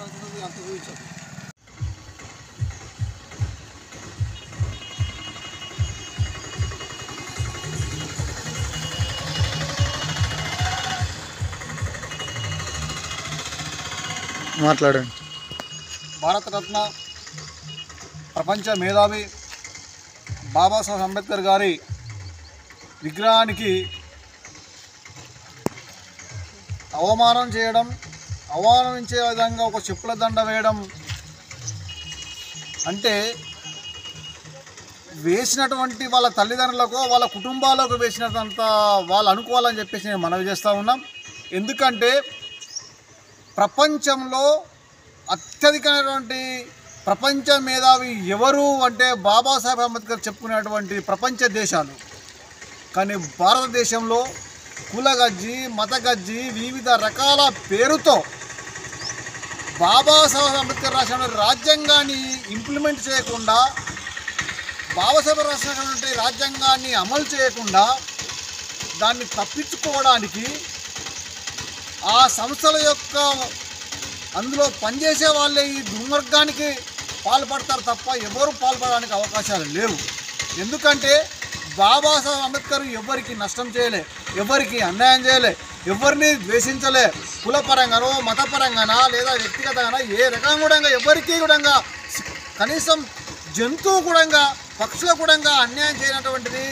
అంత ఊహించాం. మాట్లాడండి. భారతరత్న ప్రపంచ మేధావి బాబాసాహెబ్ అంబేద్కర్ గారి విగ్రహానికి అవమానం చేయడం, అవమానించే విధంగా ఒక చెప్పుల దండ వేయడం అంటే వేసినటువంటి వాళ్ళ తల్లిదండ్రులకు వాళ్ళ కుటుంబాలకు వేసినంత వాళ్ళు అనుకోవాలని చెప్పేసి నేను మనవి చేస్తూ ఉన్నాం. ఎందుకంటే ప్రపంచంలో అత్యధికమైనటువంటి ప్రపంచ మేధావి ఎవరు అంటే బాబాసాహెబ్ అంబేద్కర్ చెప్పుకునేటువంటి ప్రపంచ దేశాలు. కానీ భారతదేశంలో కులగజ్జి, మతగజ్జి, వివిధ రకాల పేరుతో బాబాసాహెబ్ అంబేద్కర్ రాసిన రాజ్యాంగాన్ని ఇంప్లిమెంట్ చేయకుండా, బాబాసాహెబ్ రాసినటువంటి రాజ్యాంగాన్ని అమలు చేయకుండా దాన్ని తప్పించుకోవడానికి ఆ సంస్థల యొక్క అందులో పనిచేసే వాళ్ళే ఈ దుర్మార్గానికి పాల్పడతారు తప్ప ఎవరు పాల్పడడానికి అవకాశాలు లేవు. ఎందుకంటే బాబాసాహెబ్ అంబేద్కర్ ఎవరికి నష్టం చేయలే, ఎవరికి అన్యాయం చేయలే, ఎవరిని ద్వేషించలే. కులపరంగానో మతపరంగానా లేదా వ్యక్తిగతంగా ఏ రకంగా కూడా ఎవరికి కూడా కనీసం జంతువు కూడా పక్షులకు కూడా అన్యాయం చేయనటువంటిది,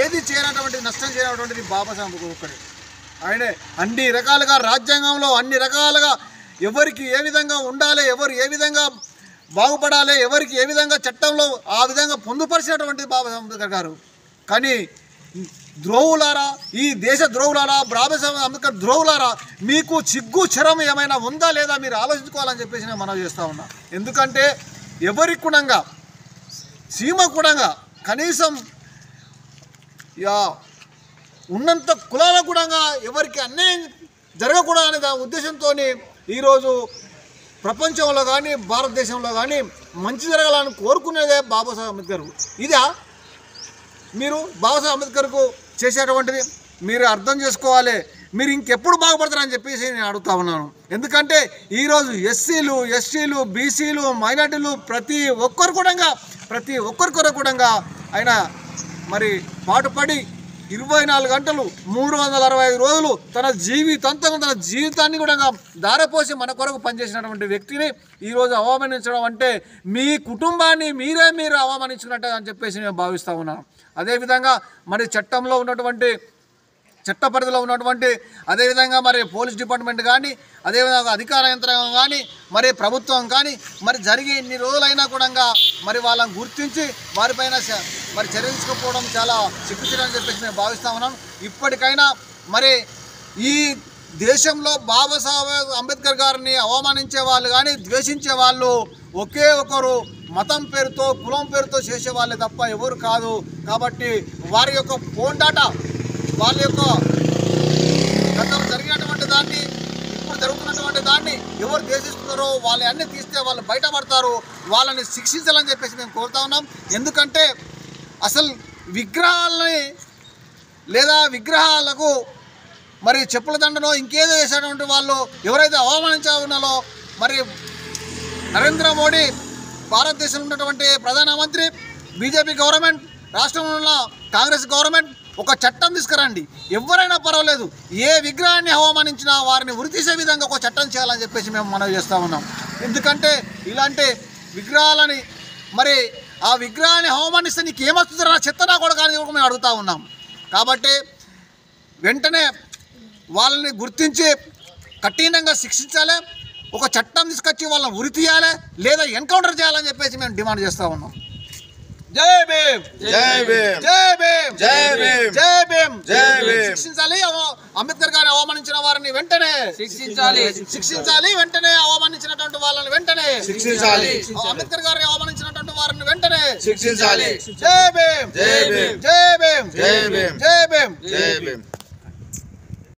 ఏది చేయనటువంటిది, నష్టం చేయనటువంటిది బాబాసాహెబ్ అంబేద్కర్ ఒక్కడే. ఆయనే అన్ని రకాలుగా రాజ్యాంగంలో అన్ని రకాలుగా ఎవరికి ఏ విధంగా ఉండాలి, ఎవరు ఏ విధంగా బాగుపడాలి, ఎవరికి ఏ విధంగా చట్టంలో ఆ విధంగా పొందుపరిచినటువంటి బాబాసాహెబ్ అంబేద్కర్ గారు. కానీ ద్రోవులారా, ఈ దేశ ద్రోవులారా, బాబాసాహెబ్ అంబేద్కర్ ద్రోవులారా, మీకు చిగ్గు చరం ఏమైనా ఉందా లేదా మీరు ఆలోచించుకోవాలని చెప్పేసి నేను మనవి చేస్తూ ఉన్నా. ఎందుకంటే ఎవరికి కూడా సీమ కూడా కనీసం ఉన్నంత కులాలకు కూడా ఎవరికి అన్యాయం జరగకూడదనే ఉద్దేశంతో ఈరోజు ప్రపంచంలో కానీ భారతదేశంలో కానీ మంచి జరగాలని కోరుకునేదే బాబాసాహెబ్ అంబేద్కర్. ఇదా మీరు బాబాసాహెబ్ అంబేద్కర్కు చేసేటువంటిది? మీరు అర్థం చేసుకోవాలి. మీరు ఇంకెప్పుడు బాగుపడతారని చెప్పేసి నేను అడుగుతా ఉన్నాను. ఎందుకంటే ఈరోజు ఎస్సీలు, ఎస్టీలు, బీసీలు, మైనార్టీలు ప్రతి ఒక్కరు కూడా ఆయన మరి పాటుపడి 24 గంటలు 365 రోజులు తన జీవితాన్ని కూడా దారపోసి మన కొరకు పనిచేసినటువంటి వ్యక్తిని ఈరోజు అవమానించడం అంటే మీ కుటుంబాన్ని మీరు అవమానించినట్టు అని చెప్పేసి నేను భావిస్తూ ఉన్నాను. అదేవిధంగా మరి చట్టంలో ఉన్నటువంటి చట్ట పరిధిలో ఉన్నటువంటి అదేవిధంగా మరి పోలీస్ డిపార్ట్మెంట్ కానీ, అదేవిధంగా అధికార యంత్రాంగం కానీ, మరి ప్రభుత్వం కానీ మరి జరిగి ఇన్ని రోజులైనా కూడా మరి వాళ్ళని గుర్తించి వారిపైన మరి చర్య తీసుకోకపోవడం చాలా సిగ్గుచేటని చెప్పేసి నేను భావిస్తా ఉన్నాను. ఇప్పటికైనా మరి ఈ దేశంలో బాబాసాహెబ్ అంబేద్కర్ గారిని అవమానించే వాళ్ళు కానీ ద్వేషించే వాళ్ళు ఒకే ఒకరు మతం పేరుతో, కులం పేరుతో చేసే వాళ్ళే తప్ప ఎవరు కాదు. కాబట్టి వారి యొక్క ఫోన్ డాటా, వాళ్ళ యొక్క గతంలో జరిగినటువంటి దాన్ని, ఇప్పుడు జరుగుతున్నటువంటి దాన్ని ఎవరు ద్వేషిస్తున్నారో వాళ్ళు అన్నీ తీస్తే వాళ్ళు బయటపడతారు. వాళ్ళని శిక్షించాలని చెప్పేసి మేము కోరుతా ఉన్నాం. ఎందుకంటే అసలు విగ్రహాలని లేదా విగ్రహాలకు మరి చెప్పుల దండలో ఇంకేదో చేసేటువంటి వాళ్ళు ఎవరైతే అవమానించాలో మరి నరేంద్ర మోడీ భారతదేశంలో ఉన్నటువంటి ప్రధానమంత్రి, బీజేపీ గవర్నమెంట్, రాష్ట్రంలో ఉన్న కాంగ్రెస్ గవర్నమెంట్ ఒక చట్టం తీసుకురండి. ఎవరైనా పర్వాలేదు, ఏ విగ్రహాన్ని అవమానించినా వారిని ఉరితీసే విధంగా ఒక చట్టం చేయాలని చెప్పేసి మేము మనవి చేస్తూ ఉన్నాం. ఎందుకంటే ఇలాంటి విగ్రహాలని మరి ఆ విగ్రహాన్ని అవమానిస్తే నీకు ఏమొస్తుందో నా చెత్త నా కూడా కానీ మేము అడుగుతూ ఉన్నాం. కాబట్టి వెంటనే వాళ్ళని గుర్తించి కఠినంగా శిక్షించాలి, ఒక చట్టం తీసుకొచ్చి వాళ్ళని ఉరి తీయాలి, లేదా ఎన్కౌంటర్ చేయాలని చెప్పేసి మేము డిమాండ్ చేస్తూ ఉన్నాం. జై భీమ్, జై భీమ్, జై భీమ్, జై భీమ్, జై భీమ్, జై భీమ్. శిక్షించాలి. అంబేద్కర్ గారిని అవమానించిన వారిని వెంటనే శిక్షించాలి. వెంటనే అవమానించినటువంటి వాళ్ళని వెంటనే శిక్షించాలి. అంబేద్కర్ గారిని అవమానించినటువంటి వారిని వెంటనే శిక్షించాలి. జై భీమ్, జై భీమ్, జై భీమ్, జై భీమ్, జై భీమ్, జై భీమ్.